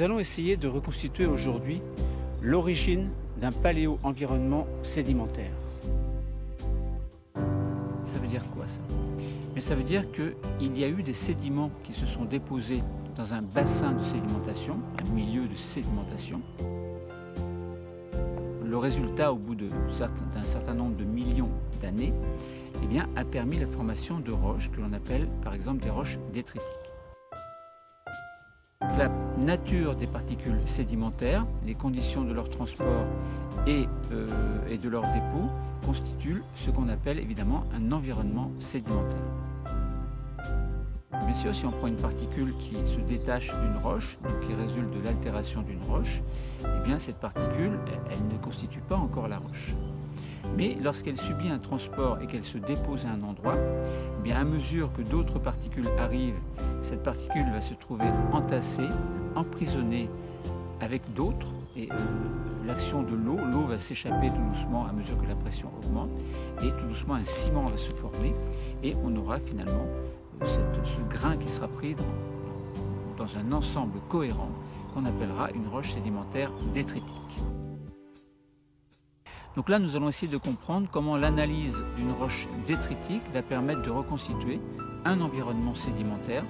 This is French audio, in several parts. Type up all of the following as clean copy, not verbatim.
allons essayer de reconstituer aujourd'hui l'origine d'un paléo-environnement sédimentaire. Ça veut dire quoi ça? Mais ça veut dire qu'il y a eu des sédiments qui se sont déposés dans un bassin de sédimentation, un milieu de sédimentation. Le résultat, au bout d'un certain nombre de millions d'années, eh bien, a permis la formation de roches que l'on appelle par exemple des roches détritiques. La nature des particules sédimentaires, les conditions de leur transport et de leur dépôt constituent ce qu'on appelle évidemment un environnement sédimentaire. Bien sûr, si on prend une particule qui se détache d'une roche, donc qui résulte de l'altération d'une roche, eh bien cette particule, elle ne constitue pas encore la roche. Mais lorsqu'elle subit un transport et qu'elle se dépose à un endroit, eh bien à mesure que d'autres particules arrivent, cette particule va se trouver entassée, emprisonnée avec d'autres, et l'action de l'eau va s'échapper tout doucement à mesure que la pression augmente, et tout doucement un ciment va se former, et on aura finalement ce grain qui sera pris dans un ensemble cohérent qu'on appellera une roche sédimentaire détritique. Donc là, nous allons essayer de comprendre comment l'analyse d'une roche détritique va permettre de reconstituer un environnement sédimentaire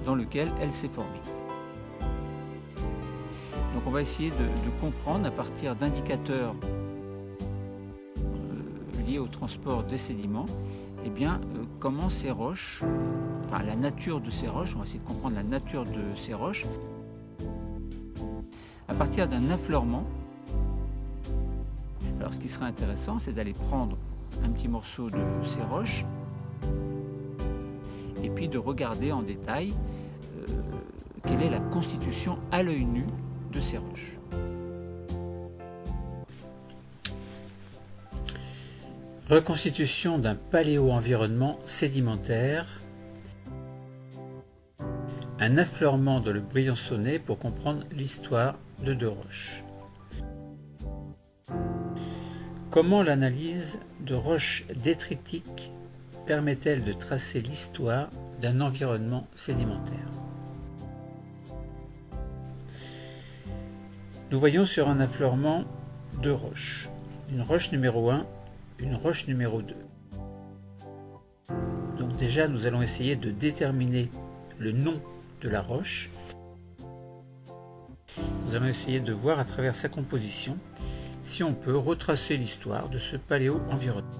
dans lequel elle s'est formée. Donc on va essayer de comprendre à partir d'indicateurs liés au transport des sédiments, eh bien, comment ces roches, enfin la nature de ces roches, on va essayer de comprendre la nature de ces roches, à partir d'un affleurement. Alors ce qui serait intéressant, c'est d'aller prendre un petit morceau de ces roches et puis de regarder en détail quelle est la constitution à l'œil nu de ces roches. Reconstitution d'un paléo-environnement sédimentaire. Un affleurement dans le Briançonnais pour comprendre l'histoire de deux roches. Comment l'analyse de roches détritiques permet-elle de tracer l'histoire d'un environnement sédimentaire? Nous voyons sur un affleurement deux roches. Une roche numéro 1, une roche numéro 2. Donc déjà, nous allons essayer de déterminer le nom de la roche. Nous allons essayer de voir à travers sa composition si on peut retracer l'histoire de ce paléo-environnement.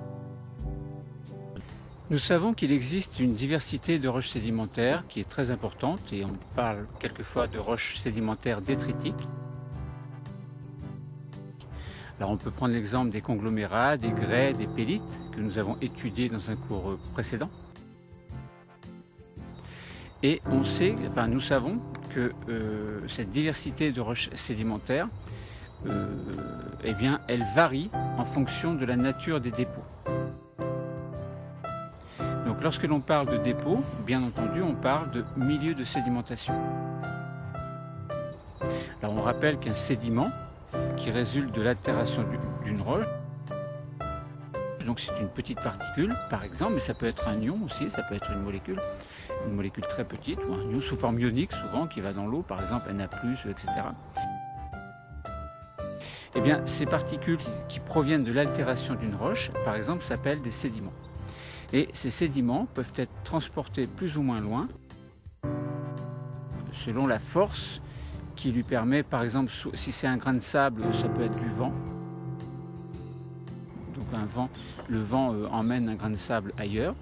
Nous savons qu'il existe une diversité de roches sédimentaires qui est très importante et on parle quelquefois de roches sédimentaires détritiques. Alors on peut prendre l'exemple des conglomérats, des grès, des pélites que nous avons étudiés dans un cours précédent. Et nous savons que cette diversité de roches sédimentaires, eh bien, elle varie en fonction de la nature des dépôts. Donc lorsque l'on parle de dépôt, bien entendu, on parle de milieu de sédimentation. Alors on rappelle qu'un sédiment qui résulte de l'altération d'une roche, donc c'est une petite particule par exemple, mais ça peut être un ion aussi, ça peut être une molécule très petite, ou un ion sous forme ionique souvent qui va dans l'eau, par exemple Na+, etc. Eh bien, ces particules qui proviennent de l'altération d'une roche, par exemple, s'appellent des sédiments. Et ces sédiments peuvent être transportés plus ou moins loin, selon la force qui lui permet, par exemple, si c'est un grain de sable, ça peut être du vent. Donc le vent emmène un grain de sable ailleurs.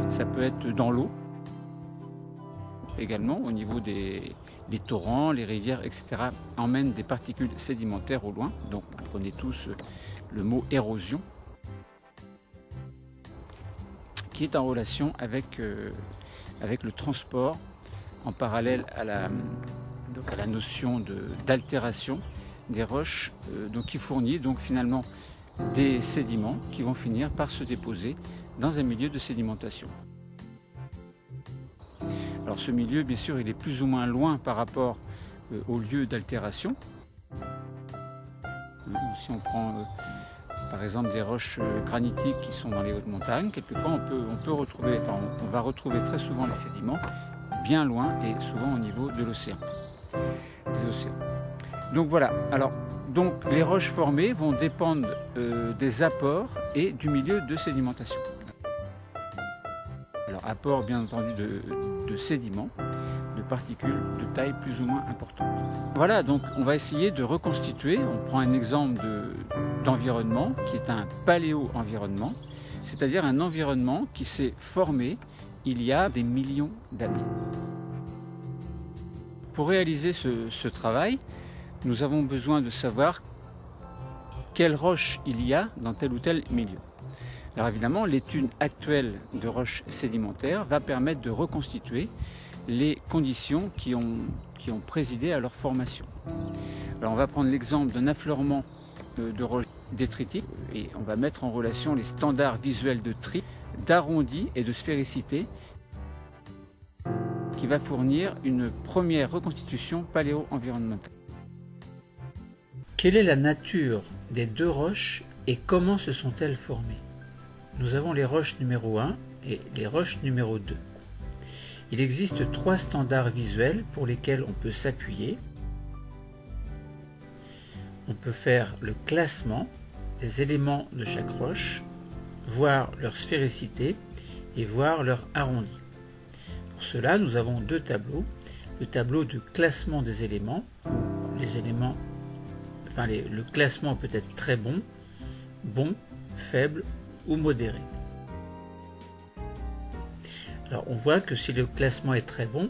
Ça peut être dans l'eau, également, au niveau des torrents, les rivières, etc., emmènent des particules sédimentaires au loin. Donc, on connaît tous le mot érosion, qui est en relation avec le transport en parallèle à la notion d'altération des roches, qui fournit donc finalement des sédiments qui vont finir par se déposer dans un milieu de sédimentation. Alors ce milieu, bien sûr, il est plus ou moins loin par rapport au lieu d'altération. Si on prend par exemple des roches granitiques qui sont dans les hautes montagnes, quelquefois on va retrouver très souvent les sédiments bien loin et souvent au niveau de l'océan, des océans. Donc voilà, alors donc les roches formées vont dépendre des apports et du milieu de sédimentation. Alors apport bien entendu de sédiments, de particules de taille plus ou moins importante. Voilà, donc on va essayer de reconstituer, on prend un exemple d'environnement qui est un paléo-environnement, c'est-à-dire un environnement qui s'est formé il y a des millions d'années. Pour réaliser ce travail, nous avons besoin de savoir quelles roches il y a dans tel ou tel milieu. Alors évidemment, l'étude actuelle de roches sédimentaires va permettre de reconstituer les conditions qui ont présidé à leur formation. Alors on va prendre l'exemple d'un affleurement de roches détritiques et on va mettre en relation les standards visuels de tri, d'arrondi et de sphéricité qui va fournir une première reconstitution paléo-environnementale. Quelle est la nature des deux roches et comment se sont-elles formées? Nous avons les roches numéro 1 et les roches numéro 2. Il existe 3 standards visuels pour lesquels on peut s'appuyer. On peut faire le classement des éléments de chaque roche, voir leur sphéricité et voir leur arrondi. Pour cela, nous avons 2 tableaux. Le tableau de classement des éléments, les éléments, le classement peut être très bon, bon, faible ou modéré. Alors on voit que si le classement est très bon,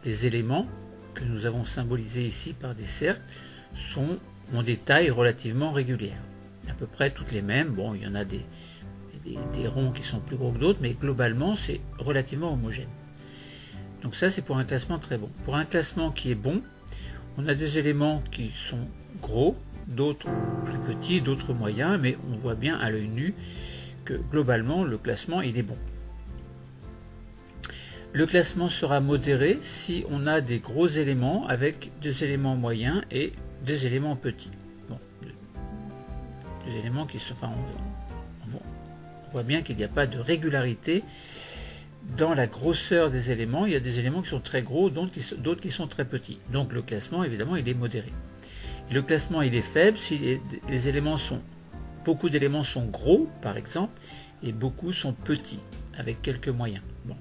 les éléments que nous avons symbolisés ici par des cercles ont des tailles relativement régulières. À peu près toutes les mêmes. Bon, il y en a des ronds qui sont plus gros que d'autres, mais globalement c'est relativement homogène. Donc ça c'est pour un classement très bon. Pour un classement qui est bon, on a des éléments qui sont gros, d'autres plus petits, d'autres moyens, mais on voit bien à l'œil nu que globalement le classement il est bon. Le classement sera modéré si on a des gros éléments avec des éléments moyens et des éléments petits. Bon, des éléments qui sont, on voit bien qu'il n'y a pas de régularité dans la grosseur des éléments. Il y a des éléments qui sont très gros, d'autres qui sont très petits. Donc le classement évidemment il est modéré. Et le classement il est faible si les éléments beaucoup d'éléments sont gros par exemple et beaucoup sont petits avec quelques moyens. Bon,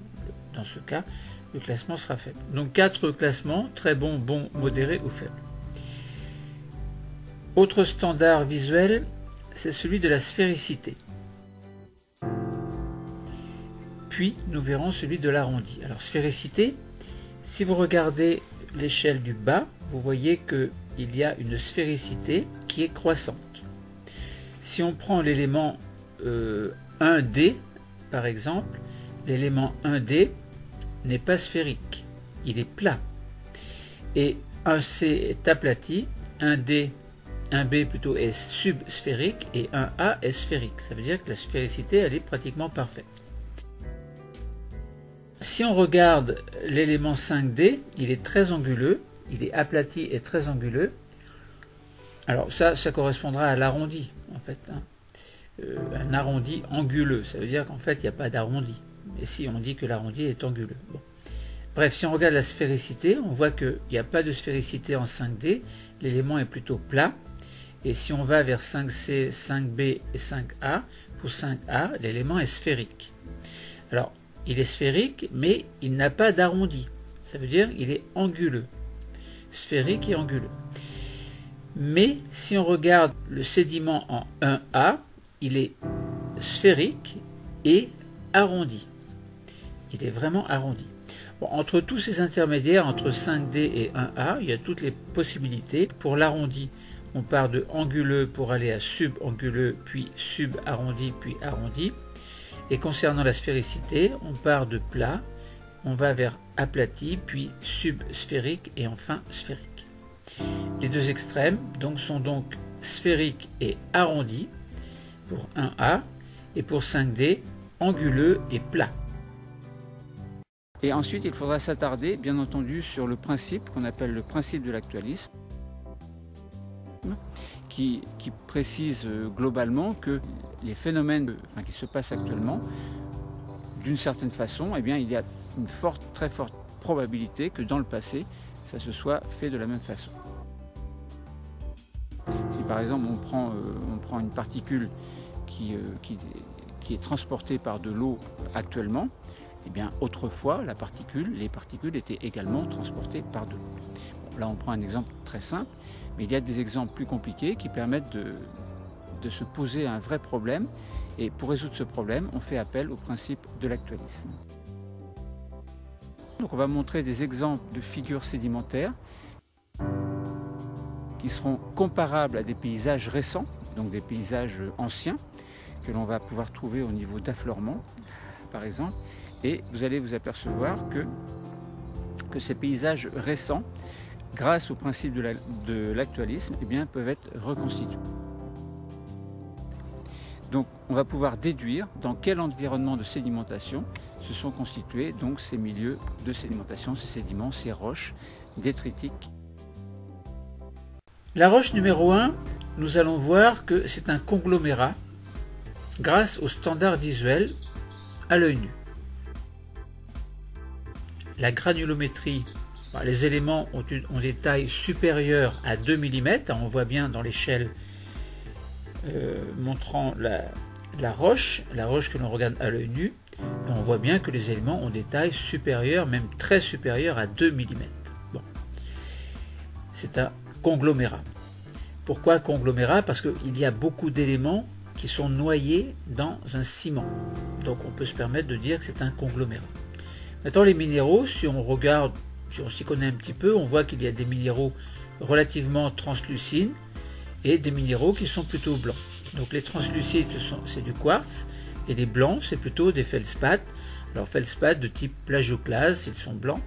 dans ce cas, le classement sera faible. Donc 4 classements, très bon, bon, modéré ou faible. Autre standard visuel, c'est celui de la sphéricité. Puis nous verrons celui de l'arrondi. Alors sphéricité, si vous regardez l'échelle du bas, vous voyez qu'il y a une sphéricité qui est croissante. Si on prend l'élément 1D, par exemple, l'élément 1D n'est pas sphérique, il est plat. Et 1C est aplati, 1B plutôt est subsphérique et 1A est sphérique. Ça veut dire que la sphéricité elle est pratiquement parfaite. Si on regarde l'élément 5D, il est très anguleux, il est aplati et très anguleux. Alors ça correspondra à l'arrondi en fait. Un arrondi anguleux, ça veut dire qu'en fait il n'y a pas d'arrondi. Et si on dit que l'arrondi est anguleux. Bon. Bref, si on regarde la sphéricité, on voit qu'il n'y a pas de sphéricité en 5D, l'élément est plutôt plat. Et si on va vers 5C, 5B et 5A, pour 5A, l'élément est sphérique. Alors, il est sphérique, mais il n'a pas d'arrondi. Ça veut dire qu'il est anguleux. Sphérique et anguleux. Mais si on regarde le sédiment en 1A, il est sphérique et arrondi. Il est vraiment arrondi. Bon, entre tous ces intermédiaires, entre 5D et 1A, il y a toutes les possibilités. Pour l'arrondi, on part de anguleux pour aller à subanguleux, puis subarrondi, puis arrondi. Et concernant la sphéricité, on part de plat, on va vers aplati, puis subsphérique et enfin sphérique. Les deux extrêmes sont donc sphérique et arrondi pour 1A et pour 5D, anguleux et plat. Et ensuite, il faudra s'attarder, bien entendu, sur le principe qu'on appelle le principe de l'actualisme, qui précise globalement que les phénomènes qui se passent actuellement, d'une certaine façon, eh bien, il y a une très forte probabilité que dans le passé, ça se soit fait de la même façon. par exemple on prend une particule qui est transportée par de l'eau actuellement, eh bien autrefois les particules étaient également transportées par de l'eau. Bon, là on prend un exemple très simple, mais il y a des exemples plus compliqués qui permettent de se poser un vrai problème, et pour résoudre ce problème on fait appel au principe de l'actualisme. Donc on va montrer des exemples de figures sédimentaires qui seront comparables à des paysages récents, donc des paysages anciens, que l'on va pouvoir trouver au niveau d'affleurement, par exemple, et vous allez vous apercevoir que ces paysages récents, grâce au principe de l'actualisme, eh bien, peuvent être reconstitués. Donc on va pouvoir déduire dans quel environnement de sédimentation se sont constitués donc ces milieux de sédimentation, ces sédiments, ces roches détritiques. La roche numéro 1, nous allons voir que c'est un conglomérat grâce au standard visuel à l'œil nu. La granulométrie, les éléments ont des tailles supérieures à 2 mm, on voit bien dans l'échelle montrant la roche que l'on regarde à l'œil nu, et on voit bien que les éléments ont des tailles supérieures, même très supérieures à 2 mm. Bon. C'est un conglomérat. Pourquoi conglomérat? Parce qu'il y a beaucoup d'éléments qui sont noyés dans un ciment. Donc on peut se permettre de dire que c'est un conglomérat. Maintenant les minéraux, si on regarde, si on s'y connaît un petit peu, on voit qu'il y a des minéraux relativement translucides et des minéraux qui sont plutôt blancs. Donc les translucides c'est du quartz et les blancs c'est plutôt des feldspaths. Alors feldspaths de type plagioclase, s'ils sont blancs.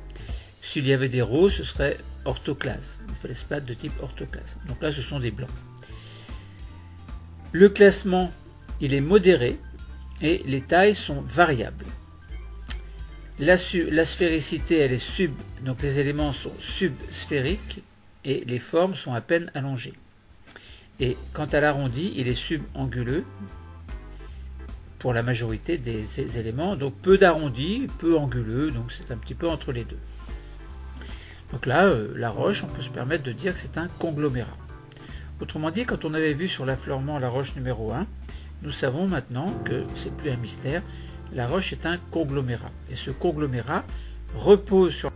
S'il y avait des roses, ce serait orthoclase, des feldspaths de type orthoclase. Donc là ce sont des blancs. Le classement il est modéré et les tailles sont variables. La sphéricité elle est donc les éléments sont subsphériques et les formes sont à peine allongées. Et quant à l'arrondi, il est subanguleux pour la majorité des éléments, donc peu d'arrondi, peu anguleux, donc c'est un petit peu entre les deux. Donc là, la roche, on peut se permettre de dire que c'est un conglomérat. Autrement dit, quand on avait vu sur l'affleurement la roche numéro 1, nous savons maintenant que c'est plus un mystère, la roche est un conglomérat. Et ce conglomérat repose sur...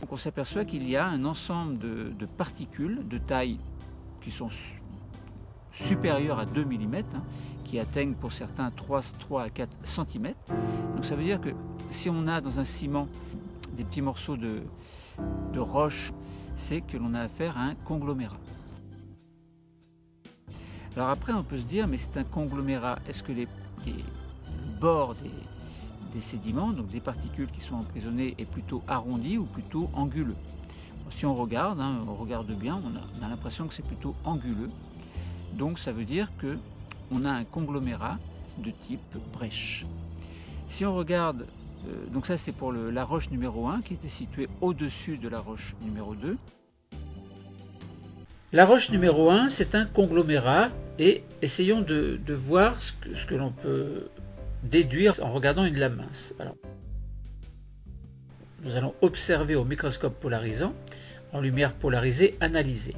Donc on s'aperçoit qu'il y a un ensemble de particules de taille qui sont supérieures à 2 mm, qui atteignent pour certains 3 à 4 cm. Donc ça veut dire que si on a dans un ciment des petits morceaux de roche, c'est que l'on a affaire à un conglomérat. Alors après on peut se dire, mais c'est un conglomérat, est-ce que les bords des sédiments, donc des particules qui sont emprisonnées, est plutôt arrondi ou plutôt anguleux? Si on regarde, on regarde bien, on a l'impression que c'est plutôt anguleux. Donc ça veut dire qu'on a un conglomérat de type brèche. Si on regarde, donc ça c'est pour la roche numéro 1 qui était située au-dessus de la roche numéro 2. La roche numéro 1 c'est un conglomérat et essayons de voir ce que l'on peut déduire en regardant une lame mince. Alors, nous allons observer au microscope polarisant en lumière polarisée analysée.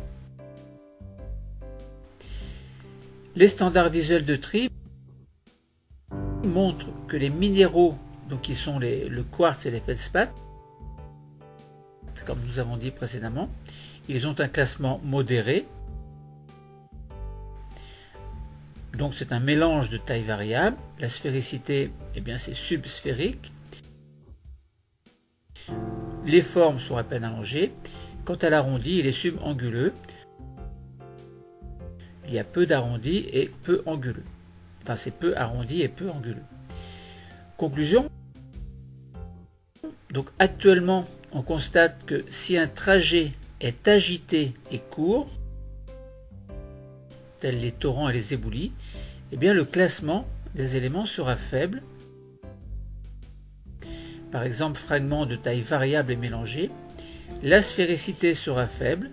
Les standards visuels de tri montrent que les minéraux, donc qui sont le quartz et les feldspaths, comme nous avons dit précédemment, ils ont un classement modéré. Donc c'est un mélange de tailles variables. La sphéricité, eh bien c'est subsphérique. Les formes sont à peine allongées. Quant à l'arrondi, il est subanguleux. Il y a peu d'arrondi et peu anguleux. Enfin, c'est peu arrondi et peu anguleux. Conclusion. Donc actuellement, on constate que si un trajet est agité et court, tels les torrents et les éboulis, eh bien le classement des éléments sera faible. Par exemple, fragments de taille variable et mélangés. La sphéricité sera faible,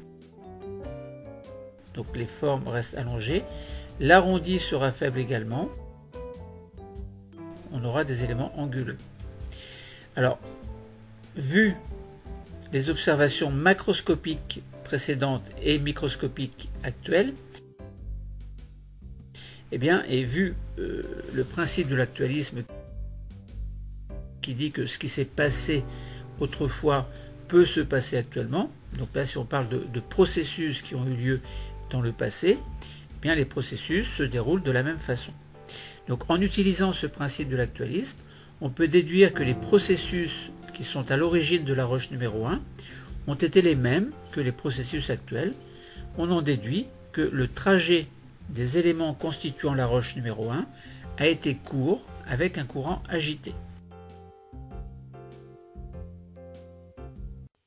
donc les formes restent allongées. L'arrondi sera faible également. On aura des éléments anguleux. Alors, vu les observations macroscopiques précédente et microscopique actuelle, eh bien, et vu le principe de l'actualisme qui dit que ce qui s'est passé autrefois peut se passer actuellement, donc là si on parle de processus qui ont eu lieu dans le passé, eh bien les processus se déroulent de la même façon. Donc en utilisant ce principe de l'actualisme, on peut déduire que les processus qui sont à l'origine de la roche numéro 1 ont été les mêmes que les processus actuels. On en déduit que le trajet des éléments constituant la roche numéro 1 a été court avec un courant agité.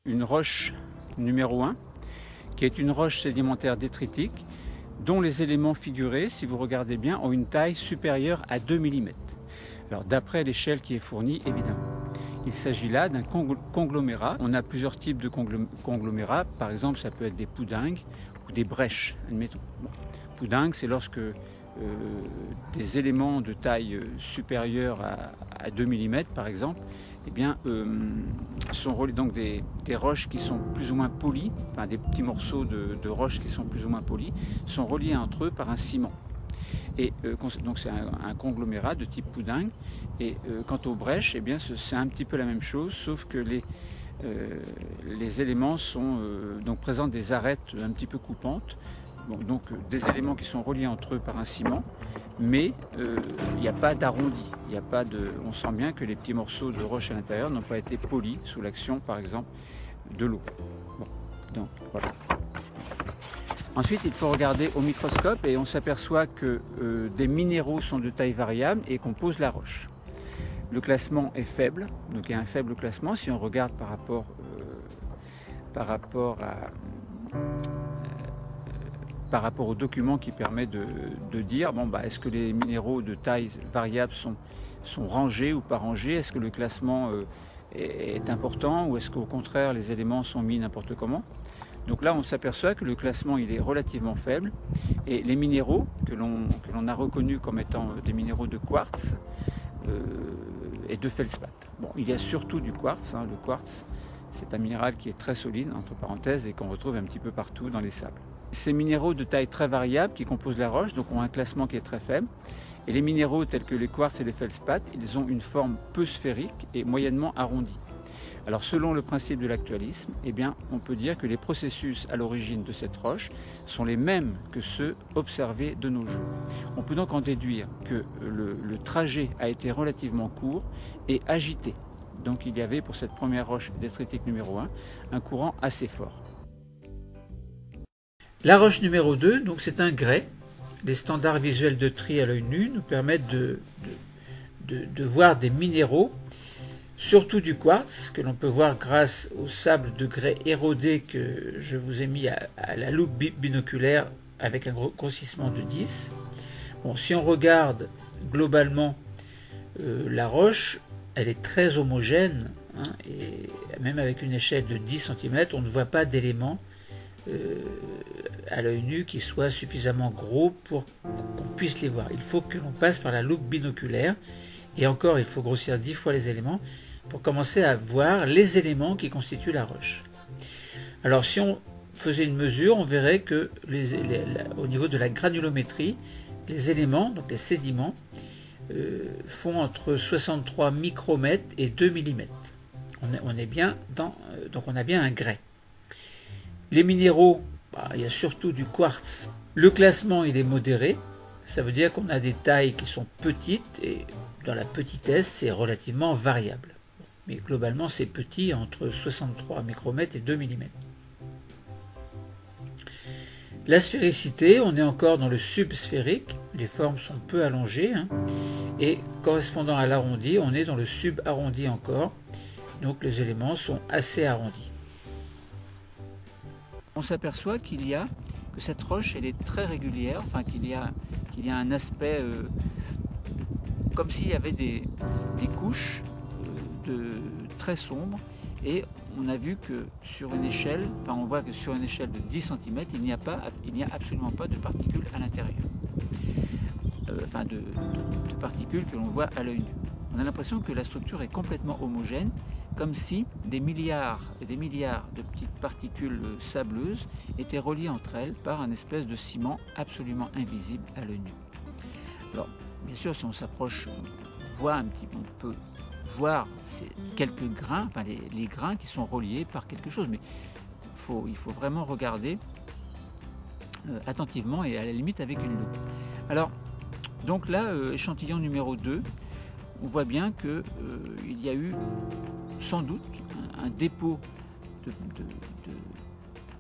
Une roche numéro 1, qui est une roche sédimentaire détritique, dont les éléments figurés, si vous regardez bien, ont une taille supérieure à 2 mm. Alors d'après l'échelle qui est fournie, évidemment. Il s'agit là d'un conglomérat. On a plusieurs types de conglomérats. Par exemple, ça peut être des poudingues ou des brèches, admettons. Bon. Poudingue, c'est lorsque des éléments de taille supérieure à 2 mm, par exemple, eh bien, sont reliés, donc des roches qui sont plus ou moins polies, enfin des petits morceaux de roches qui sont plus ou moins polis, sont reliés entre eux par un ciment. Et donc c'est un conglomérat de type poudingue. Et quant aux brèches, eh bien c'est un petit peu la même chose, sauf que les éléments présentent des arêtes un petit peu coupantes. Bon, donc des éléments qui sont reliés entre eux par un ciment, mais il n'y a pas d'arrondi. On sent bien que les petits morceaux de roche à l'intérieur n'ont pas été polis sous l'action, par exemple, de l'eau. Bon, donc voilà. Ensuite, il faut regarder au microscope et on s'aperçoit que des minéraux sont de taille variable et composent la roche. Le classement est faible, donc il y a un faible classement si on regarde par rapport au document qui permet de dire bon, est-ce que les minéraux de taille variable sont rangés ou pas rangés, est-ce que le classement est important ou est-ce qu'au contraire les éléments sont mis n'importe comment. Donc là on s'aperçoit que le classement il est relativement faible et les minéraux que l'on a reconnus comme étant des minéraux de quartz et de feldspath. Bon, il y a surtout du quartz, le quartz c'est un minéral qui est très solide entre parenthèses et qu'on retrouve un petit peu partout dans les sables. Ces minéraux de taille très variable qui composent la roche donc ont un classement qui est très faible. Et les minéraux tels que les quartz et les feldspath, ils ont une forme peu sphérique et moyennement arrondie. Alors selon le principe de l'actualisme, eh bien, on peut dire que les processus à l'origine de cette roche sont les mêmes que ceux observés de nos jours. On peut donc en déduire que le trajet a été relativement court et agité. Donc il y avait pour cette première roche détritique numéro 1 un courant assez fort. La roche numéro 2, donc c'est un grès. Les standards visuels de tri à l'œil nu nous permettent de voir des minéraux, surtout du quartz, que l'on peut voir grâce au sable de grès érodé que je vous ai mis à la loupe binoculaire avec un grossissement de 10. Bon, si on regarde globalement la roche, elle est très homogène, et même avec une échelle de 10 cm, on ne voit pas d'éléments à l'œil nu qui soient suffisamment gros pour qu'on puisse les voir. Il faut que l'on passe par la loupe binoculaire et encore il faut grossir 10 fois les éléments pour commencer à voir les éléments qui constituent la roche. Alors si on faisait une mesure, on verrait que au niveau de la granulométrie, les éléments, donc les sédiments, font entre 63 micromètres et 2 mm. On est bien donc on a bien un grès. Les minéraux, il y a surtout du quartz. Le classement il est modéré, ça veut dire qu'on a des tailles qui sont petites et dans la petitesse c'est relativement variable. Mais globalement c'est petit, entre 63 micromètres et 2 mm. La sphéricité, on est encore dans le subsphérique, les formes sont peu allongées, et correspondant à l'arrondi, on est dans le subarrondi encore, donc les éléments sont assez arrondis. On s'aperçoit que cette roche elle est très régulière, enfin qu'il y a un aspect comme s'il y avait des couches très sombres, et on a vu que sur une échelle, on voit que sur une échelle de 10 cm, il n'y a absolument pas de particules à l'intérieur, de particules que l'on voit à l'œil nu. On a l'impression que la structure est complètement homogène, comme si des milliards et des milliards de petites particules sableuses étaient reliées entre elles par un espèce de ciment absolument invisible à l'œil nu. Alors, bien sûr, si on s'approche, on voit un petit peu, on peut voir quelques grains, enfin les grains qui sont reliés par quelque chose, mais il faut vraiment regarder attentivement et à la limite avec une loupe. Alors, donc là, échantillon numéro 2, on voit bien qu'il y a eu sans doute un dépôt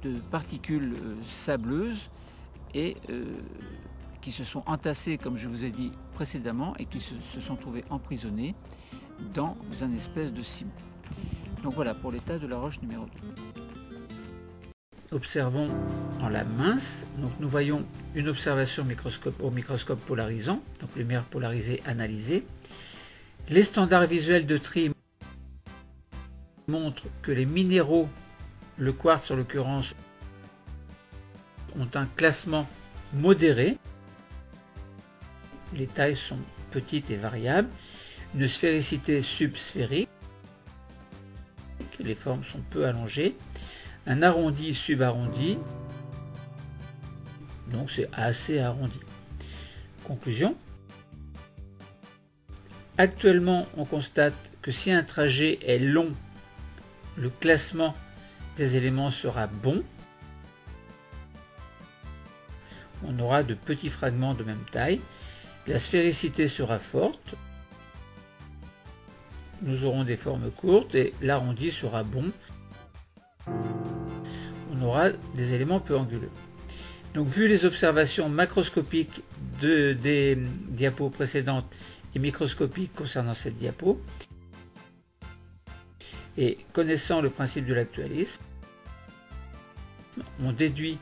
de particules sableuses et qui se sont entassées, comme je vous ai dit précédemment, et qui se sont trouvées emprisonnées dans un espèce de ciment. Donc voilà pour l'état de la roche numéro 2. Observons en la mince. Donc nous voyons une observation au microscope polarisant, donc lumière polarisée analysée. Les standards visuels de tri montrent que les minéraux, le quartz en l'occurrence, ont un classement modéré. Les tailles sont petites et variables. Une sphéricité subsphérique. Les formes sont peu allongées. Un arrondi subarrondi. Donc c'est assez arrondi. Conclusion. Actuellement, on constate que si un trajet est long, le classement des éléments sera bon. On aura de petits fragments de même taille. La sphéricité sera forte. Nous aurons des formes courtes et l'arrondi sera bon. On aura des éléments peu anguleux. Donc, vu les observations macroscopiques des diapos précédentes et microscopiques concernant cette diapo, et connaissant le principe de l'actualisme, on déduit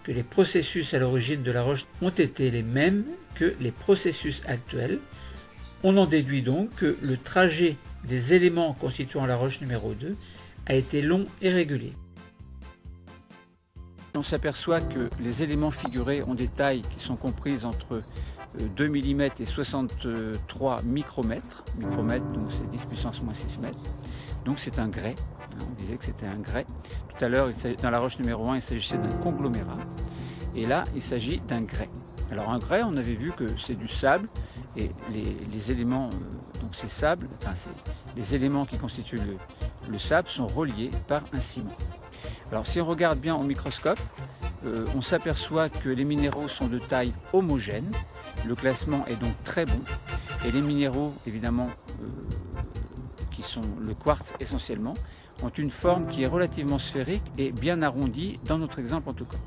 que les processus à l'origine de la roche ont été les mêmes que les processus actuels. On en déduit donc que le trajet des éléments constituant la roche numéro 2 a été long et régulier. On s'aperçoit que les éléments figurés ont des tailles qui sont comprises entre 2 mm et 63 micromètres. Micromètres, donc c'est 10 puissance moins 6 mètres. Donc c'est un grès. On disait que c'était un grès. Tout à l'heure, dans la roche numéro 1, il s'agissait d'un conglomérat. Et là, il s'agit d'un grès. Alors un grès, on avait vu que c'est du sable. Et les éléments, donc ces sables, enfin les éléments qui constituent le sable sont reliés par un ciment. Alors si on regarde bien au microscope, on s'aperçoit que les minéraux sont de taille homogène. Le classement est donc très bon. Et les minéraux, évidemment, qui sont le quartz essentiellement, ont une forme qui est relativement sphérique et bien arrondie, dans notre exemple en tout cas.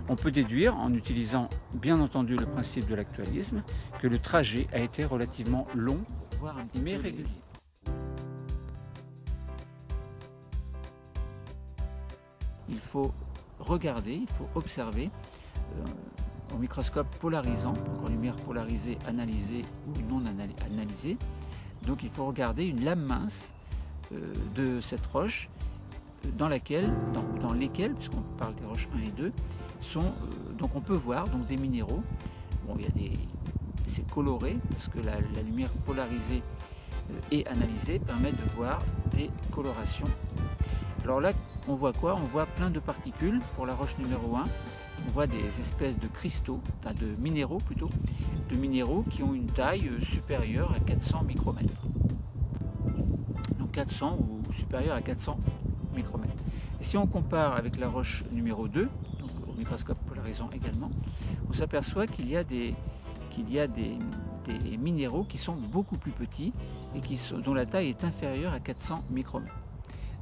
On peut déduire, en utilisant bien entendu le principe de l'actualisme, que le trajet a été relativement long, voire un petit peu régulier. Il faut regarder, il faut observer au microscope polarisant, donc en lumière polarisée analysée ou non analysée. Donc il faut regarder une lame mince de cette roche dans lesquelles, puisqu'on parle des roches 1 et 2, donc on peut voir donc des minéraux. Bon, c'est coloré parce que la lumière polarisée et analysée permet de voir des colorations. Alors là, on voit quoi? On voit plein de particules pour la roche numéro 1. On voit des espèces de cristaux, enfin de minéraux plutôt, de minéraux qui ont une taille supérieure à 400 micromètres. Donc 400 ou supérieur à 400 micromètres. Et si on compare avec la roche numéro 2, donc au microscope polarisant également, on s'aperçoit qu'il y a des minéraux qui sont beaucoup plus petits et dont la taille est inférieure à 400 micromètres.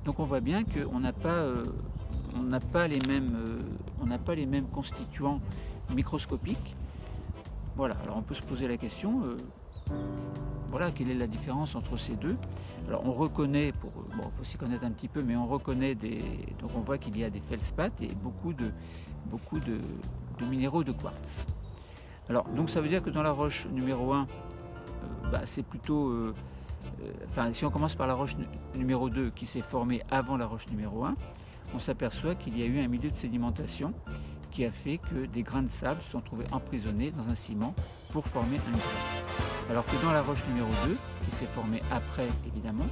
Donc on voit bien qu'on n'a pas les mêmes constituants microscopiques. Voilà, alors on peut se poser la question, voilà, quelle est la différence entre ces deux? Alors on reconnaît, il faut s'y connaître un petit peu, mais on reconnaît donc on voit qu'il y a des feldspaths et beaucoup de minéraux de quartz. Alors donc ça veut dire que dans la roche numéro 1, c'est plutôt... si on commence par la roche numéro 2 qui s'est formée avant la roche numéro 1, on s'aperçoit qu'il y a eu un milieu de sédimentation qui a fait que des grains de sable se sont trouvés emprisonnés dans un ciment pour former un grès. Alors que dans la roche numéro 2, qui s'est formée après évidemment,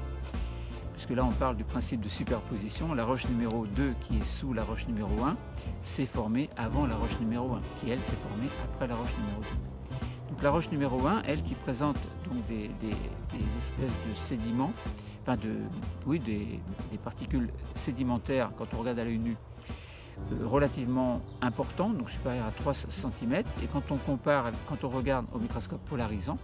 puisque là on parle du principe de superposition, la roche numéro 2 qui est sous la roche numéro 1 s'est formée avant la roche numéro 1, qui elle s'est formée après la roche numéro 2. Donc la roche numéro 1, elle qui présente donc des espèces de sédiments, enfin des particules sédimentaires quand on regarde à l'œil nu, relativement importants, donc supérieurs à 3 cm, et quand on regarde au microscope polarisant,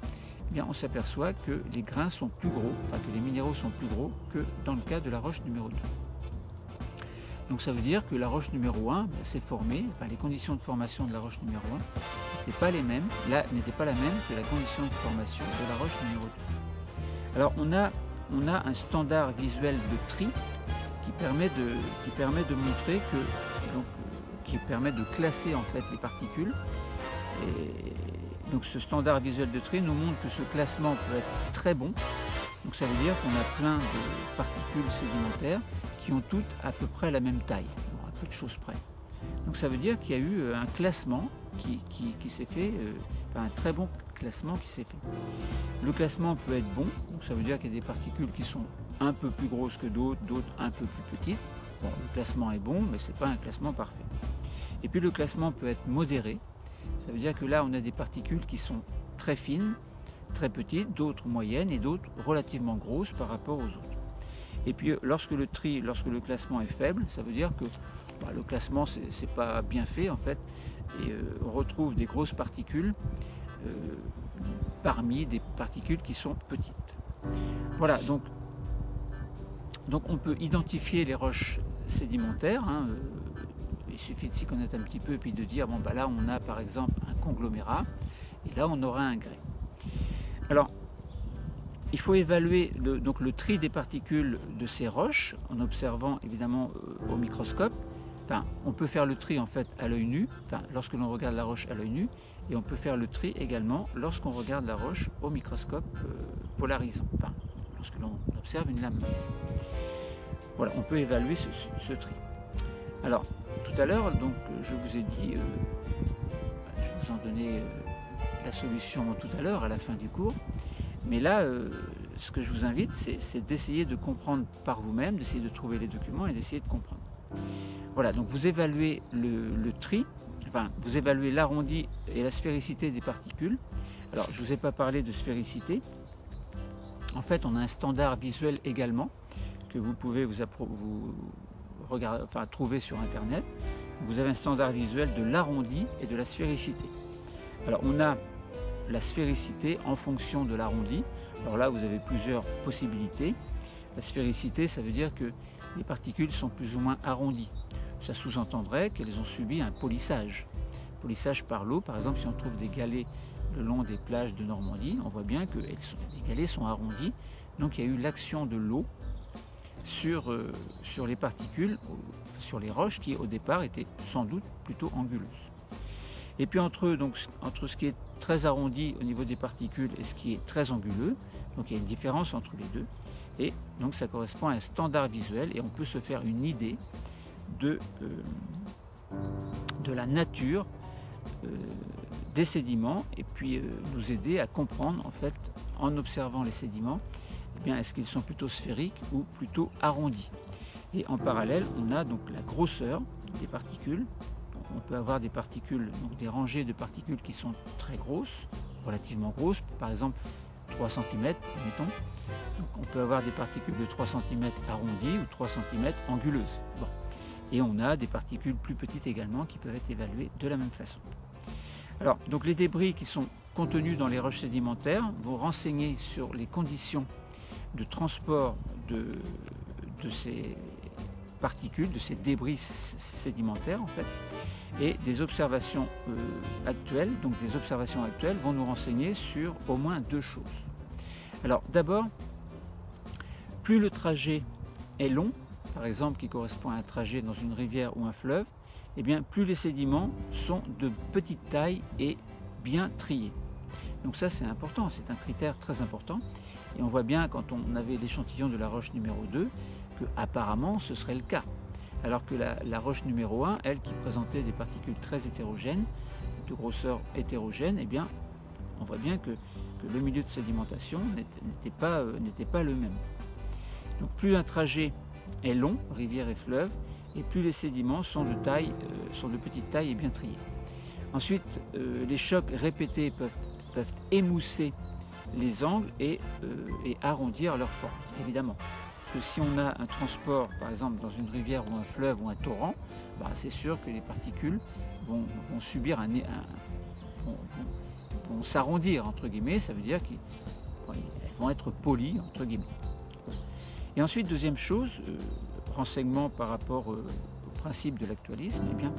eh bien, on s'aperçoit que les grains sont plus gros, enfin que les minéraux sont plus gros que dans le cas de la roche numéro 2. Donc ça veut dire que la roche numéro 1 s'est formée, enfin les conditions de formation de la roche numéro 1 n'étaient pas les mêmes, n'étaient pas la même que la condition de formation de la roche numéro 2. Alors on a un standard visuel de tri qui permet de montrer que, qui permet de classer en fait les particules. Et donc ce standard visuel de tri nous montre que ce classement peut être très bon. Donc ça veut dire qu'on a plein de particules sédimentaires qui ont toutes à peu près la même taille, à peu de choses près. Donc ça veut dire qu'il y a eu un classement qui s'est fait, un très bon classement qui s'est fait. Le classement peut être bon, donc ça veut dire qu'il y a des particules qui sont un peu plus grosses que d'autres, d'autres un peu plus petites. Bon, le classement est bon, mais ce n'est pas un classement parfait. Et puis le classement peut être modéré, ça veut dire que là on a des particules qui sont très fines, très petites, d'autres moyennes et d'autres relativement grosses par rapport aux autres. Et puis lorsque le classement est faible, ça veut dire que le classement c'est pas bien fait en fait, et on retrouve des grosses particules parmi des particules qui sont petites. Voilà, donc on peut identifier les roches sédimentaires, il suffit de s'y connaître un petit peu et puis de dire bon là on a par exemple un conglomérat et là on aura un grès. Alors il faut évaluer le tri des particules de ces roches en observant évidemment au microscope. Enfin, on peut faire le tri en fait à l'œil nu, lorsque l'on regarde la roche à l'œil nu, et on peut faire le tri également lorsqu'on regarde la roche au microscope polarisant, lorsque l'on observe une lame mince. Voilà, on peut évaluer ce tri. Alors, tout à l'heure, donc, je vous ai dit, je vais vous en donner la solution tout à l'heure, à la fin du cours, mais là, ce que je vous invite, c'est d'essayer de comprendre par vous-même, d'essayer de trouver les documents et d'essayer de comprendre. Voilà, donc vous évaluez le tri, vous évaluez l'arrondi et la sphéricité des particules. Alors, je ne vous ai pas parlé de sphéricité. En fait, on a un standard visuel également que vous pouvez trouver sur Internet. Vous avez un standard visuel de l'arrondi et de la sphéricité. Alors, on a la sphéricité en fonction de l'arrondi. Alors là, vous avez plusieurs possibilités. La sphéricité, ça veut dire que les particules sont plus ou moins arrondies. Ça sous-entendrait qu'elles ont subi un polissage. Polissage par l'eau, par exemple, si on trouve des galets le long des plages de Normandie, on voit bien que les galets sont arrondis. Donc il y a eu l'action de l'eau sur les particules, sur les roches qui au départ étaient sans doute plutôt anguleuses. Et puis entre ce qui est très arrondi au niveau des particules et ce qui est très anguleux, donc il y a une différence entre les deux. Et donc ça correspond à un standard visuel et on peut se faire une idée de la nature des sédiments et puis nous aider à comprendre en fait en observant les sédiments, est-ce qu'ils sont plutôt sphériques ou plutôt arrondis. Et en parallèle on a donc la grosseur des particules. On peut avoir des particules, donc des rangées de particules qui sont très grosses, relativement grosses, par exemple 3 cm, mettons. Donc on peut avoir des particules de 3 cm arrondies ou 3 cm anguleuses. Bon. Et on a des particules plus petites également qui peuvent être évaluées de la même façon. Alors, donc les débris qui sont contenus dans les roches sédimentaires vont renseigner sur les conditions de transport de ces particules, de ces débris sédimentaires en fait. Et des observations actuelles, vont nous renseigner sur au moins deux choses. Alors d'abord, plus le trajet est long, par exemple qui correspond à un trajet dans une rivière ou un fleuve, plus les sédiments sont de petite taille et bien triés. Donc ça c'est important, c'est un critère très important. Et on voit bien quand on avait l'échantillon de la roche numéro 2 que apparemment ce serait le cas. Alors que la roche numéro 1, elle qui présentait des particules très hétérogènes, de grosseur hétérogène, on voit bien que le milieu de sédimentation n'était pas le même. Donc plus un trajet est long, rivière et fleuve, et plus les sédiments sont de petite taille et bien triés. Ensuite, les chocs répétés peuvent émousser les angles et arrondir leur forme, évidemment. Que si on a un transport, par exemple dans une rivière ou un fleuve ou un torrent, bah, c'est sûr que les particules vont subir vont s'arrondir, entre guillemets, ça veut dire qu'elles vont être polies, entre guillemets. Et ensuite, deuxième chose, renseignement par rapport au principe de l'actualisme, eh bien,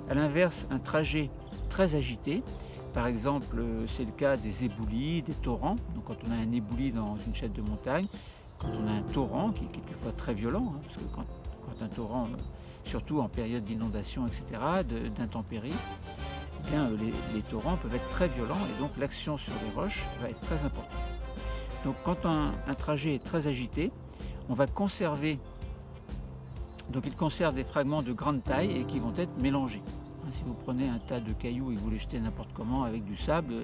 à l'inverse, un trajet très agité, par exemple, c'est le cas des éboulis, des torrents. Donc quand on a un éboulis dans une chaîne de montagne, quand on a un torrent qui est quelquefois très violent, parce que quand un torrent, surtout en période d'inondation, etc., d'intempéries, eh bien, les torrents peuvent être très violents et donc l'action sur les roches va être très importante. Donc quand un trajet est très agité, on va conserver, donc il conserve des fragments de grande taille et qui vont être mélangés. Si vous prenez un tas de cailloux et que vous les jetez n'importe comment avec du sable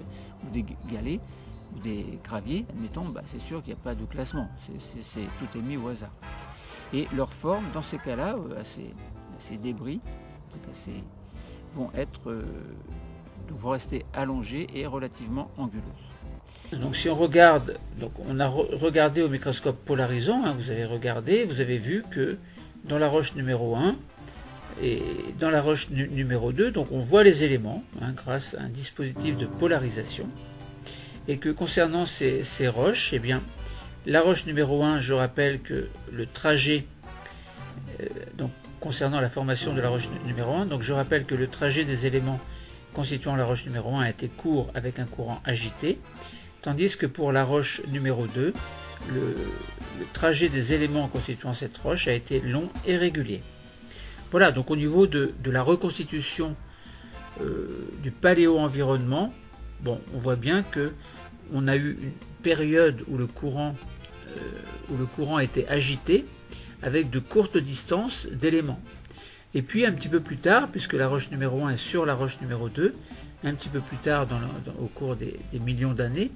ou des galets ou des graviers, admettons, bah, c'est sûr qu'il n'y a pas de classement, tout est mis au hasard. Et leur forme, dans ces cas-là, ces débris vont rester allongés et relativement anguleuses. Donc si on regarde, donc on a regardé au microscope polarisant, hein, vous avez regardé, vous avez vu que dans la roche numéro 1 et dans la roche numéro 2, donc on voit les éléments hein, grâce à un dispositif de polarisation, et que concernant ces roches, eh bien, la roche numéro 1, je rappelle que le trajet, donc concernant la formation de la roche numéro 1, donc je rappelle que le trajet des éléments constituant la roche numéro 1 a été court avec un courant agité, tandis que pour la roche numéro 2, le trajet des éléments constituant cette roche a été long et régulier. Voilà, donc au niveau de la reconstitution du paléo-environnement, bon, on voit bien que on a eu une période où le courant était agité avec de courtes distances d'éléments. Et puis un petit peu plus tard, puisque la roche numéro 1 est sur la roche numéro 2, un petit peu plus tard au cours des millions d'années,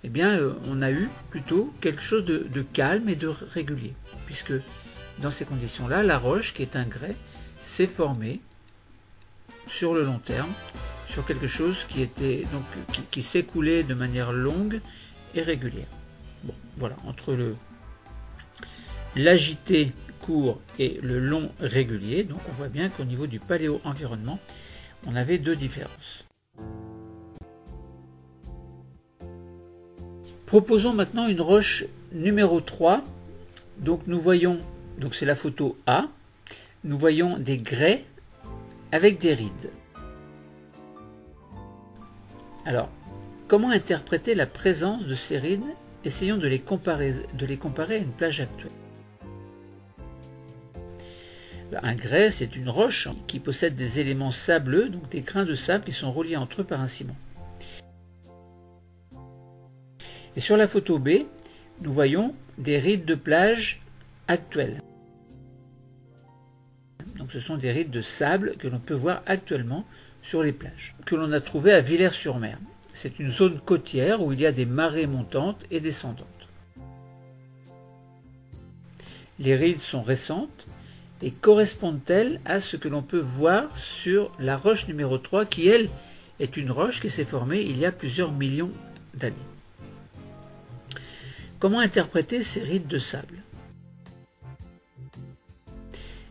eh bien, on a eu plutôt quelque chose de calme et de régulier, puisque dans ces conditions-là, la roche, qui est un grès, s'est formée sur le long terme, sur quelque chose qui s'écoulait de manière longue et régulière. Bon, voilà, entre l'agité court et le long régulier, donc on voit bien qu'au niveau du paléo-environnement, on avait deux différences. Proposons maintenant une roche numéro 3. Donc nous voyons, donc c'est la photo A, nous voyons des grès avec des rides. Alors, comment interpréter la présence de ces rides? Essayons de les comparer à une plage actuelle. Un grès, c'est une roche qui possède des éléments sableux, donc des grains de sable qui sont reliés entre eux par un ciment. Et sur la photo B, nous voyons des rides de plage actuelles. Donc ce sont des rides de sable que l'on peut voir actuellement sur les plages, que l'on a trouvées à Villers-sur-Mer. C'est une zone côtière où il y a des marées montantes et descendantes. Les rides sont récentes et correspondent-elles à ce que l'on peut voir sur la roche numéro 3 qui, elle, est une roche qui s'est formée il y a plusieurs millions d'années. Comment interpréter ces rides de sable?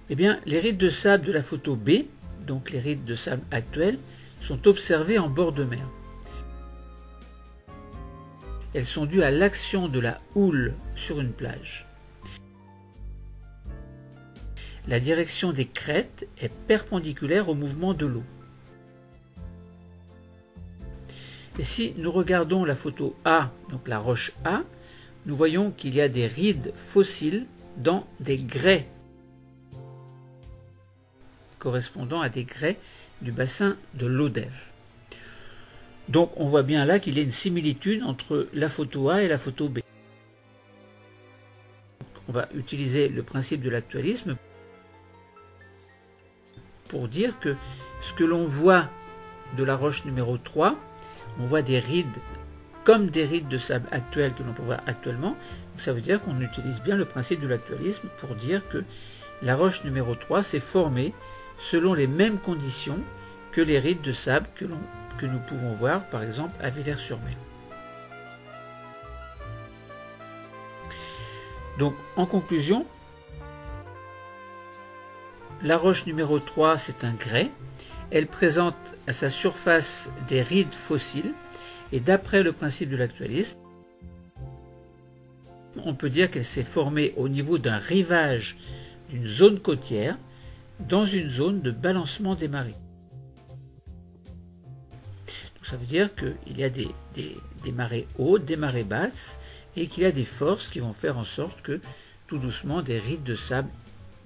Eh bien, les rides de sable de la photo B, donc les rides de sable actuelles, sont observées en bord de mer. Elles sont dues à l'action de la houle sur une plage. La direction des crêtes est perpendiculaire au mouvement de l'eau. Et si nous regardons la photo A, donc la roche A, nous voyons qu'il y a des rides fossiles dans des grès, correspondant à des grès du bassin de l'Odève. Donc on voit bien là qu'il y a une similitude entre la photo A et la photo B. On va utiliser le principe de l'actualisme pour dire que ce que l'on voit de la roche numéro 3, on voit des rides comme des rides de sable actuelles que l'on peut voir actuellement. Donc ça veut dire qu'on utilise bien le principe de l'actualisme pour dire que la roche numéro 3 s'est formée selon les mêmes conditions que les rides de sable que nous pouvons voir par exemple à Villers-sur-Mer. Donc en conclusion, la roche numéro 3 c'est un grès. Elle présente à sa surface des rides fossiles et d'après le principe de l'actualisme, on peut dire qu'elle s'est formée au niveau d'un rivage d'une zone côtière dans une zone de balancement des marées. Donc ça veut dire qu'il y a des marées hautes, des marées basses et qu'il y a des forces qui vont faire en sorte que tout doucement des rides de sable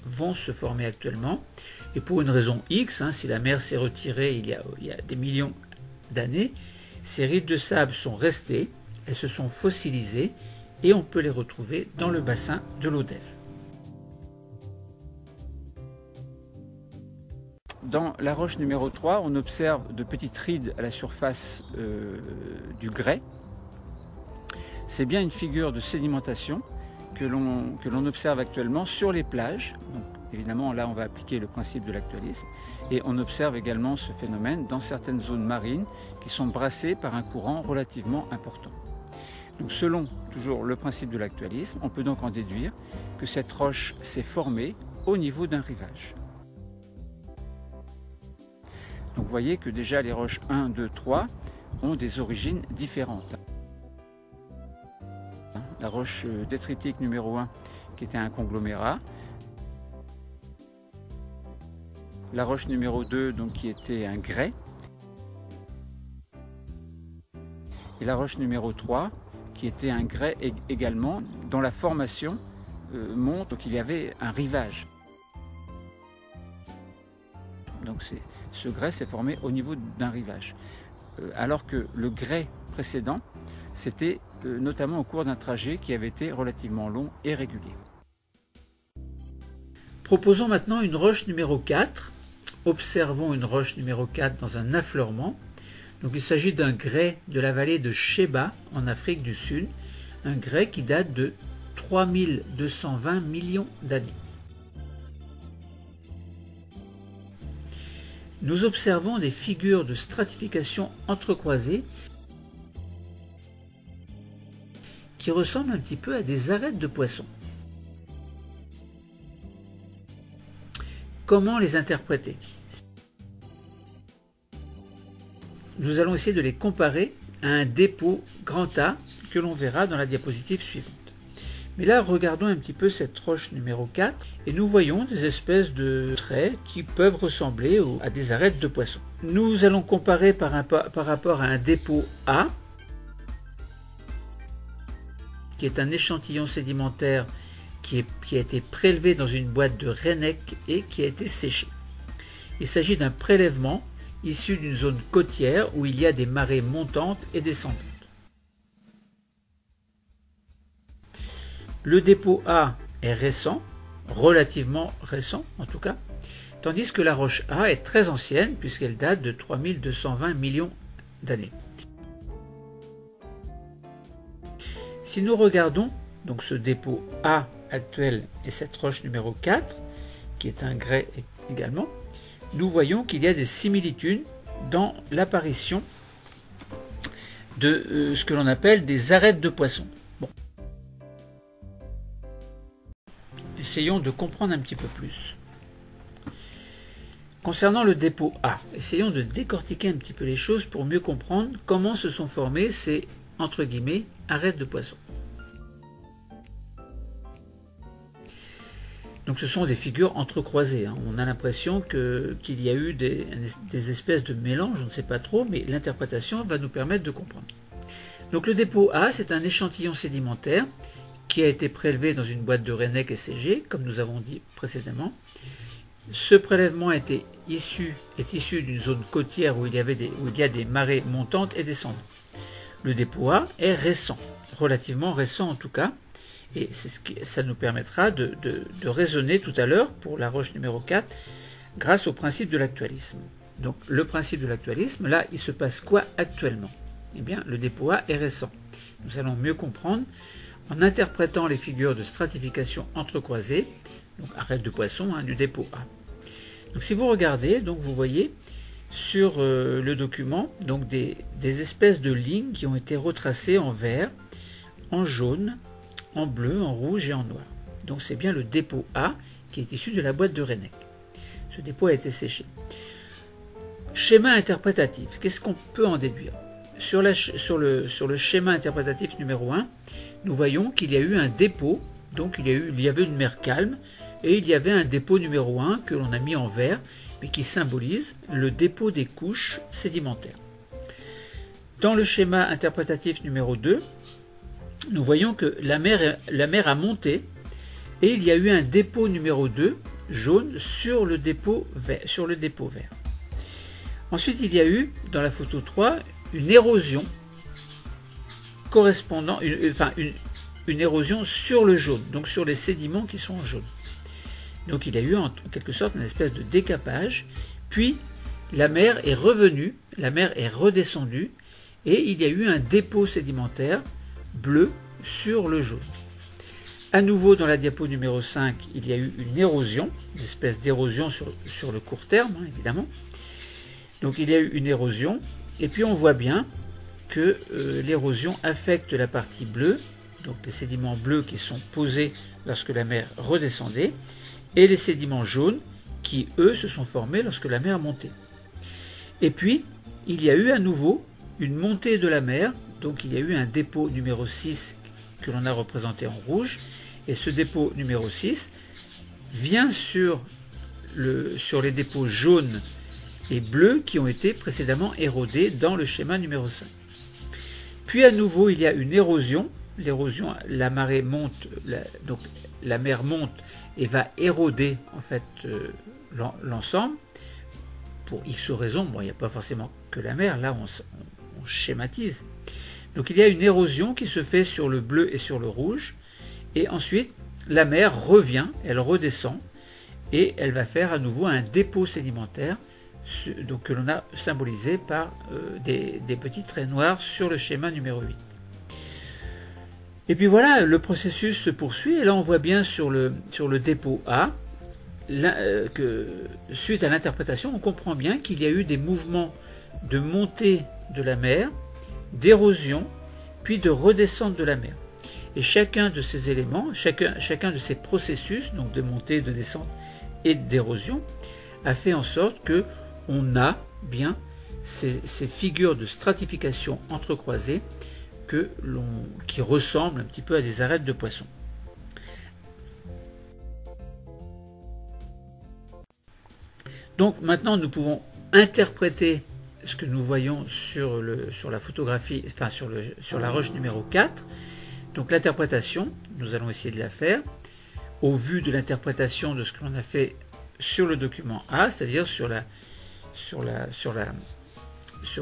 vont se former actuellement. Et pour une raison X, si la mer s'est retirée il y a des millions d'années, ces rides de sable sont restées, elles se sont fossilisées et on peut les retrouver dans le bassin de l'Odève. Dans la roche numéro 3, on observe de petites rides à la surface du grès. C'est bien une figure de sédimentation que l'on observe actuellement sur les plages. Donc, évidemment, là, on va appliquer le principe de l'actualisme. Et on observe également ce phénomène dans certaines zones marines qui sont brassées par un courant relativement important. Donc, selon toujours le principe de l'actualisme, on peut donc en déduire que cette roche s'est formée au niveau d'un rivage. Donc, vous voyez que déjà les roches 1, 2, 3 ont des origines différentes. La roche détritique numéro 1 qui était un conglomérat. La roche numéro 2 donc, qui était un grès. Et la roche numéro 3 qui était un grès également, dont la formation montre qu'il y avait un rivage. Donc ce grès s'est formé au niveau d'un rivage. Alors que le grès précédent, c'était notamment au cours d'un trajet qui avait été relativement long et régulier. Proposons maintenant une roche numéro 4. Observons une roche numéro 4 dans un affleurement. Donc il s'agit d'un grès de la vallée de Sheba en Afrique du Sud, un grès qui date de 3220 millions d'années. Nous observons des figures de stratification entrecroisées qui ressemblent un petit peu à des arêtes de poissons. Comment les interpréter? Nous allons essayer de les comparer à un dépôt grand A que l'on verra dans la diapositive suivante. Mais là, regardons un petit peu cette roche numéro 4 et nous voyons des espèces de traits qui peuvent ressembler à des arêtes de poissons. Nous allons comparer par rapport à un dépôt A, qui est un échantillon sédimentaire qui a été prélevé dans une boîte de Reinec et qui a été séché. Il s'agit d'un prélèvement issu d'une zone côtière où il y a des marées montantes et descendantes. Le dépôt A est récent, relativement récent en tout cas, tandis que la roche A est très ancienne puisqu'elle date de 3220 millions d'années. Si nous regardons donc ce dépôt A actuel et cette roche numéro 4, qui est un grès également, nous voyons qu'il y a des similitudes dans l'apparition de ce que l'on appelle des arêtes de poissons. Bon. Essayons de comprendre un petit peu plus. Concernant le dépôt A, essayons de décortiquer un petit peu les choses pour mieux comprendre comment se sont formées ces, entre guillemets, arêtes de poissons. Donc ce sont des figures entrecroisées. On a l'impression qu'il y a eu des espèces de mélanges, on ne sait pas trop, mais l'interprétation va nous permettre de comprendre. Donc le dépôt A, c'est un échantillon sédimentaire qui a été prélevé dans une boîte de Reinec et séché, comme nous avons dit précédemment. Ce prélèvement est issu d'une zone côtière où il y a des marées montantes et descendantes. Le dépôt A est récent, relativement récent en tout cas, et ça nous permettra de raisonner tout à l'heure pour la roche numéro 4 grâce au principe de l'actualisme. Donc le principe de l'actualisme, là, il se passe quoi actuellement? eh bien, le dépôt A est récent. Nous allons mieux comprendre en interprétant les figures de stratification entrecroisées, donc arête de poisson, du dépôt A. Donc si vous regardez, donc vous voyez sur le document donc des espèces de lignes qui ont été retracées en vert, en jaune, en bleu, en rouge et en noir. Donc c'est bien le dépôt A qui est issu de la boîte de Reinecq. Ce dépôt a été séché. Schéma interprétatif, qu'est-ce qu'on peut en déduire? Sur le schéma interprétatif numéro 1, nous voyons qu'il y a eu un dépôt, donc il y avait une mer calme, et il y avait un dépôt numéro 1 que l'on a mis en vert, mais qui symbolise le dépôt des couches sédimentaires. Dans le schéma interprétatif numéro 2, nous voyons que la mer a monté, et il y a eu un dépôt numéro 2, jaune, sur le dépôt vert. Ensuite, il y a eu, dans la photo 3, une érosion correspondant, une érosion sur le jaune, donc sur les sédiments qui sont en jaune. Donc il y a eu en quelque sorte une espèce de décapage, puis la mer est revenue, la mer est redescendue, et il y a eu un dépôt sédimentaire bleu sur le jaune. À nouveau, dans la diapo numéro 5, il y a eu une érosion, une espèce d'érosion sur le court terme, évidemment. Donc il y a eu une érosion, et puis on voit bien que l'érosion affecte la partie bleue, donc les sédiments bleus qui sont posés lorsque la mer redescendait, et les sédiments jaunes qui, eux, se sont formés lorsque la mer montait. Et puis, il y a eu à nouveau une montée de la mer, donc il y a eu un dépôt numéro 6 que l'on a représenté en rouge, et ce dépôt numéro 6 vient sur les dépôts jaunes et bleus qui ont été précédemment érodés dans le schéma numéro 5. Puis à nouveau, il y a une érosion. L'érosion, la marée monte, donc la mer monte et va éroder en fait l'ensemble pour X raisons. Bon, il n'y a pas forcément que la mer, là on schématise. Donc il y a une érosion qui se fait sur le bleu et sur le rouge, et ensuite la mer revient, elle redescend, et elle va faire à nouveau un dépôt sédimentaire, donc que l'on a symbolisé par des petits traits noirs sur le schéma numéro 8. Et puis voilà, le processus se poursuit, et là on voit bien sur le dépôt A, que suite à l'interprétation, on comprend bien qu'il y a eu des mouvements de montée de la mer, d'érosion, puis de redescente de la mer. Et chacun de ces éléments, chacun de ces processus, donc de montée, de descente et d'érosion, a fait en sorte que on a bien ces figures de stratification entrecroisées qui ressemblent un petit peu à des arêtes de poisson. Donc maintenant nous pouvons interpréter ce que nous voyons sur la photographie, enfin sur la roche numéro 4. Donc l'interprétation, nous allons essayer de la faire au vu de l'interprétation de ce que l'on a fait sur le document A, c'est-à-dire sur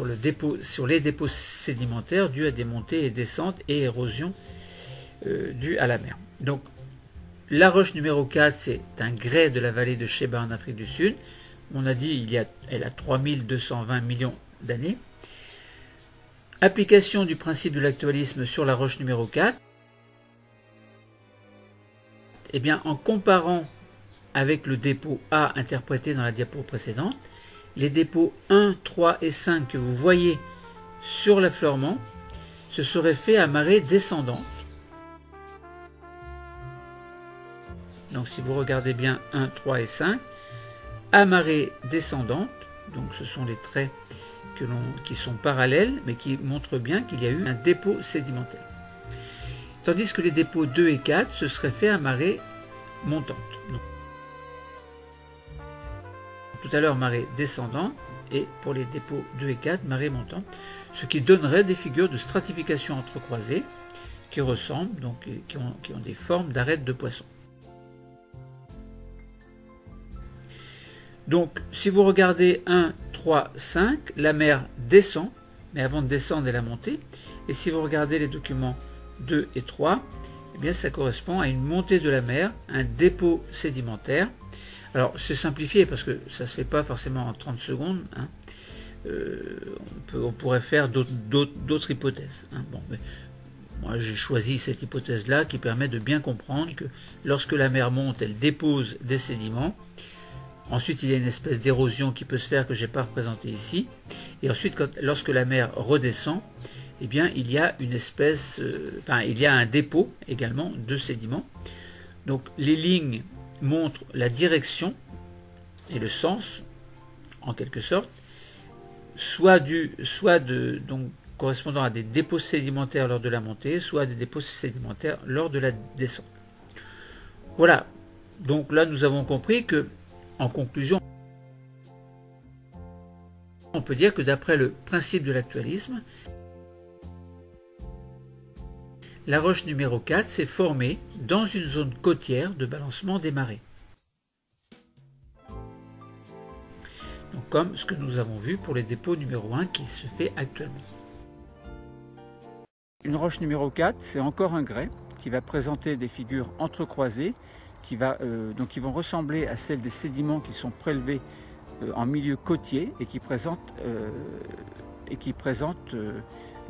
les dépôts sédimentaires dus à des montées et descentes et érosions dues à la mer. Donc la roche numéro 4, c'est un grès de la vallée de Sheba en Afrique du Sud. On a dit elle a 3220 millions d'années. Application du principe de l'actualisme sur la roche numéro 4. Eh bien, en comparant avec le dépôt A interprété dans la diapo précédente, les dépôts 1, 3 et 5 que vous voyez sur l'affleurement se seraient faits à marée descendante. Donc si vous regardez bien 1, 3 et 5, à marée descendante, donc ce sont les traits qui sont parallèles, mais qui montrent bien qu'il y a eu un dépôt sédimentaire. Tandis que les dépôts 2 et 4 se seraient faits à marée montante. Donc, tout à l'heure, marée descendante, et pour les dépôts 2 et 4, marée montante, ce qui donnerait des figures de stratification entrecroisées qui ressemblent, donc qui ont des formes d'arêtes de poisson. Donc, si vous regardez 1, 3, 5, la mer descend, mais avant de descendre, elle a monté. Et si vous regardez les documents 2 et 3, eh bien, ça correspond à une montée de la mer, un dépôt sédimentaire. Alors, c'est simplifié parce que ça ne se fait pas forcément en 30 secondes. on pourrait faire d'autres hypothèses. Hein. Bon, mais moi j'ai choisi cette hypothèse-là qui permet de bien comprendre que lorsque la mer monte, elle dépose des sédiments. Ensuite, il y a une espèce d'érosion qui peut se faire que je n'ai pas représentée ici. Et ensuite, lorsque la mer redescend, eh bien, il y a une espèce, il y a un dépôt également de sédiments. Donc, les lignes montrent la direction et le sens, en quelque sorte, donc correspondant à des dépôts sédimentaires lors de la montée, soit à des dépôts sédimentaires lors de la descente. Voilà. Donc là, nous avons compris que, en conclusion, on peut dire que d'après le principe de l'actualisme, la roche numéro 4 s'est formée dans une zone côtière de balancement des marées. Donc, comme ce que nous avons vu pour les dépôts numéro 1 qui se fait actuellement. Une roche numéro 4, c'est encore un grès qui va présenter des figures entrecroisées qui vont ressembler à celles des sédiments qui sont prélevés en milieu côtier et qui présentent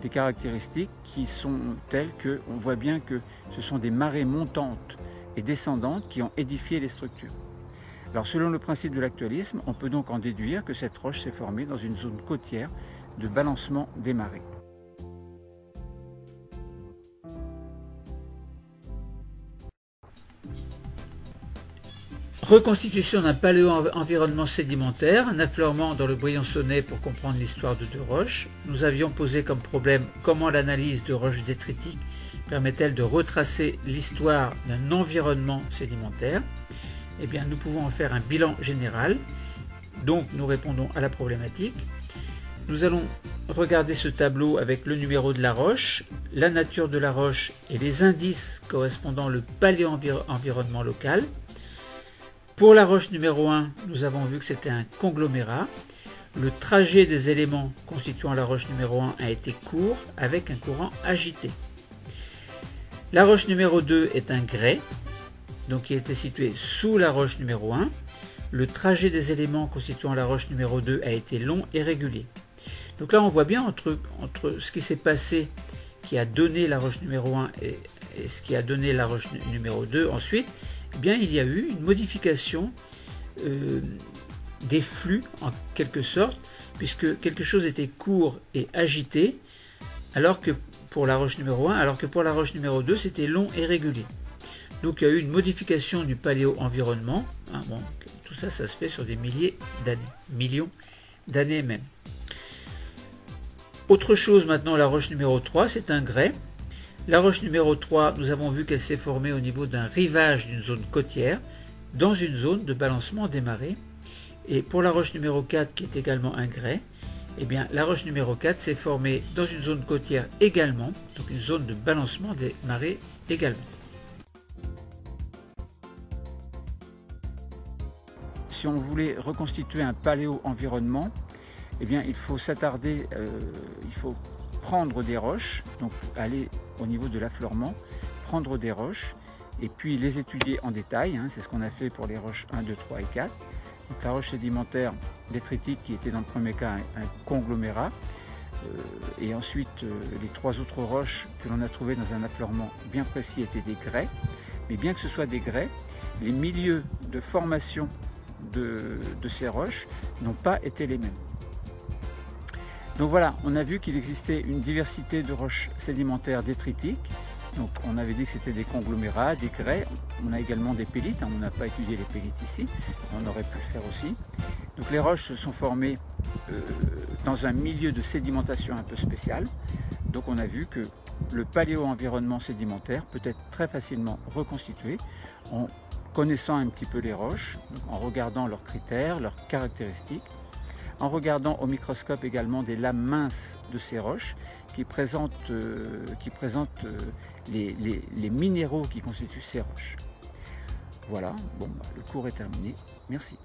des caractéristiques qui sont telles qu'on voit bien que ce sont des marées montantes et descendantes qui ont édifié les structures. Alors selon le principe de l'actualisme, on peut donc en déduire que cette roche s'est formée dans une zone côtière de balancement des marées. Reconstitution d'un paléo-environnement sédimentaire, un affleurement dans le Briançonnais pour comprendre l'histoire de deux roches. Nous avions posé comme problème comment l'analyse de roches détritiques permet-elle de retracer l'histoire d'un environnement sédimentaire. Eh bien, nous pouvons en faire un bilan général. Donc, nous répondons à la problématique. Nous allons regarder ce tableau avec le numéro de la roche, la nature de la roche et les indices correspondant au paléo-environnement local. Pour la roche numéro 1, nous avons vu que c'était un conglomérat. Le trajet des éléments constituant la roche numéro 1 a été court avec un courant agité. La roche numéro 2 est un grès, donc il était situé sous la roche numéro 1. Le trajet des éléments constituant la roche numéro 2 a été long et régulier. Donc là on voit bien entre ce qui s'est passé qui a donné la roche numéro 1 et ce qui a donné la roche numéro 2 ensuite, eh bien, il y a eu une modification des flux en quelque sorte, puisque quelque chose était court et agité, alors que pour la roche numéro 1, alors que pour la roche numéro 2, c'était long et régulier. Donc il y a eu une modification du paléo-environnement. Hein, bon, tout ça, ça se fait sur des milliers d'années, millions d'années même. Autre chose maintenant, la roche numéro 3, c'est un grès. La roche numéro 3, nous avons vu qu'elle s'est formée au niveau d'un rivage d'une zone côtière, dans une zone de balancement des marées. Et pour la roche numéro 4, qui est également un grès, eh bien, la roche numéro 4 s'est formée dans une zone côtière également, donc une zone de balancement des marées également. Si on voulait reconstituer un paléo-environnement, eh bien, il faut s'attarder, il faut prendre des roches, donc aller au niveau de l'affleurement, prendre des roches et puis les étudier en détail, hein, c'est ce qu'on a fait pour les roches 1, 2, 3 et 4. Donc la roche sédimentaire détritique qui était dans le premier cas un conglomérat, et ensuite les trois autres roches que l'on a trouvées dans un affleurement bien précis étaient des grès, mais bien que ce soit des grès, les milieux de formation de ces roches n'ont pas été les mêmes. Donc voilà, on a vu qu'il existait une diversité de roches sédimentaires détritiques. Donc on avait dit que c'était des conglomérats, des grès. On a également des pélites, hein, on n'a pas étudié les pélites ici, on aurait pu le faire aussi. Donc les roches se sont formées dans un milieu de sédimentation un peu spécial. Donc on a vu que le paléo-environnement sédimentaire peut être très facilement reconstitué en connaissant un petit peu les roches, en regardant leurs critères, leurs caractéristiques, en regardant au microscope également des lames minces de ces roches qui présentent les minéraux qui constituent ces roches. Voilà, bon, le cours est terminé. Merci.